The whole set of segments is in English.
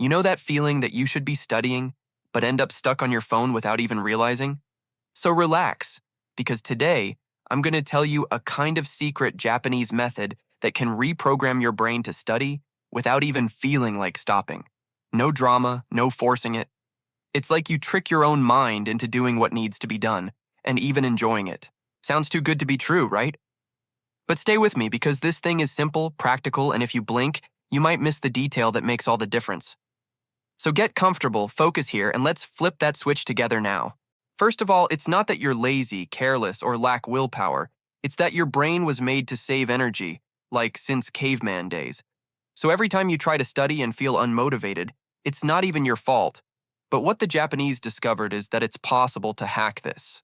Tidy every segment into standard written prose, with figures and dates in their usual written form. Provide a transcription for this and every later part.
You know that feeling that you should be studying, but end up stuck on your phone without even realizing? So relax, because today, I'm going to tell you a kind of secret Japanese method that can reprogram your brain to study without even feeling like stopping. No drama, no forcing it. It's like you trick your own mind into doing what needs to be done, and even enjoying it. Sounds too good to be true, right? But stay with me because this thing is simple, practical, and if you blink, you might miss the detail that makes all the difference. So get comfortable, focus here, and let's flip that switch together now. First of all, it's not that you're lazy, careless, or lack willpower. It's that your brain was made to save energy, like since caveman days. So every time you try to study and feel unmotivated, it's not even your fault. But what the Japanese discovered is that it's possible to hack this.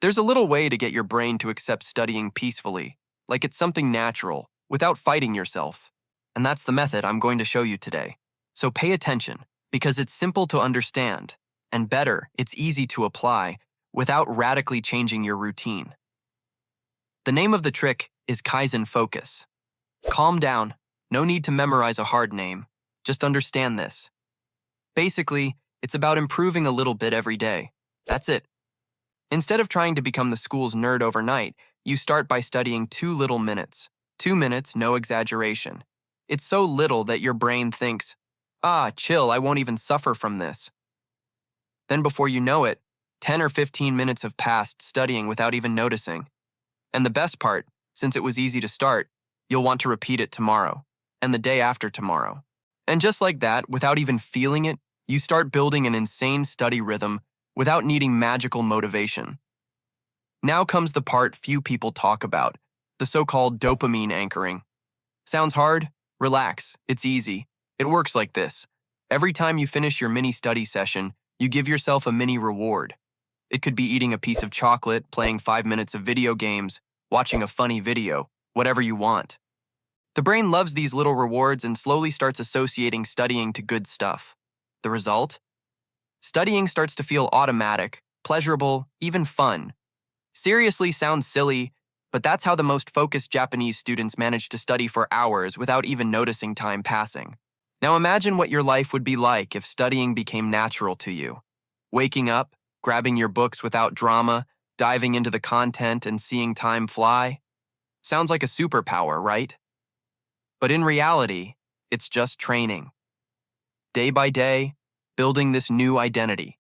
There's a little way to get your brain to accept studying peacefully, like it's something natural, without fighting yourself. And that's the method I'm going to show you today. So pay attention, because it's simple to understand, and better, it's easy to apply, without radically changing your routine. The name of the trick is Kaizen focus. Calm down, no need to memorize a hard name, just understand this. Basically, it's about improving a little bit every day. That's it. Instead of trying to become the school's nerd overnight, you start by studying 2 little minutes. 2 minutes, no exaggeration. It's so little that your brain thinks, chill, I won't even suffer from this. Then before you know it, 10 or 15 minutes have passed studying without even noticing. And the best part, since it was easy to start, you'll want to repeat it tomorrow, and the day after tomorrow. And just like that, without even feeling it, you start building an insane study rhythm without needing magical motivation. Now comes the part few people talk about, the so-called dopamine anchoring. Sounds hard? Relax, it's easy. It works like this. Every time you finish your mini study session, you give yourself a mini reward. It could be eating a piece of chocolate, playing 5 minutes of video games, watching a funny video, whatever you want. The brain loves these little rewards and slowly starts associating studying to good stuff. The result? Studying starts to feel automatic, pleasurable, even fun. Seriously sounds silly, but that's how the most focused Japanese students manage to study for hours without even noticing time passing. Now imagine what your life would be like if studying became natural to you. Waking up, grabbing your books without drama, diving into the content and seeing time fly. Sounds like a superpower, right? But in reality, it's just training. Day by day, building this new identity.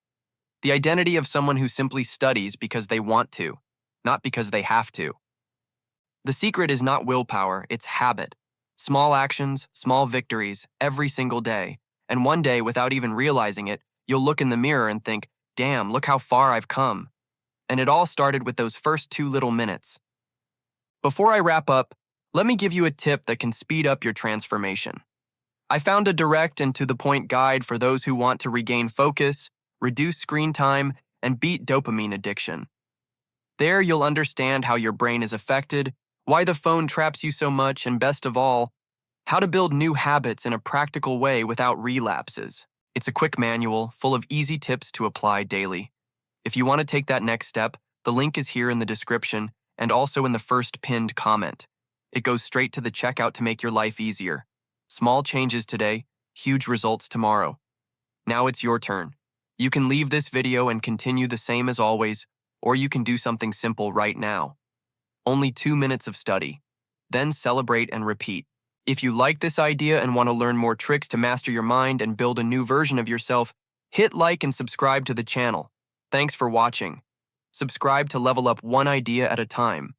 The identity of someone who simply studies because they want to, not because they have to. The secret is not willpower, it's habit. Small actions, small victories, every single day. And one day, without even realizing it, you'll look in the mirror and think, damn, look how far I've come. And it all started with those first 2 little minutes. Before I wrap up, let me give you a tip that can speed up your transformation. I found a direct and to-the-point guide for those who want to regain focus, reduce screen time, and beat dopamine addiction. There you'll understand how your brain is affected, why the phone traps you so much, and best of all, how to build new habits in a practical way without relapses. It's a quick manual full of easy tips to apply daily. If you want to take that next step, the link is here in the description and also in the first pinned comment. It goes straight to the checkout to make your life easier. Small changes today, huge results tomorrow. Now it's your turn. You can leave this video and continue the same as always, or you can do something simple right now. Only 2 minutes of study. Then celebrate and repeat. If you like this idea and want to learn more tricks to master your mind and build a new version of yourself, hit like and subscribe to the channel. Thanks for watching. Subscribe to level up one idea at a time.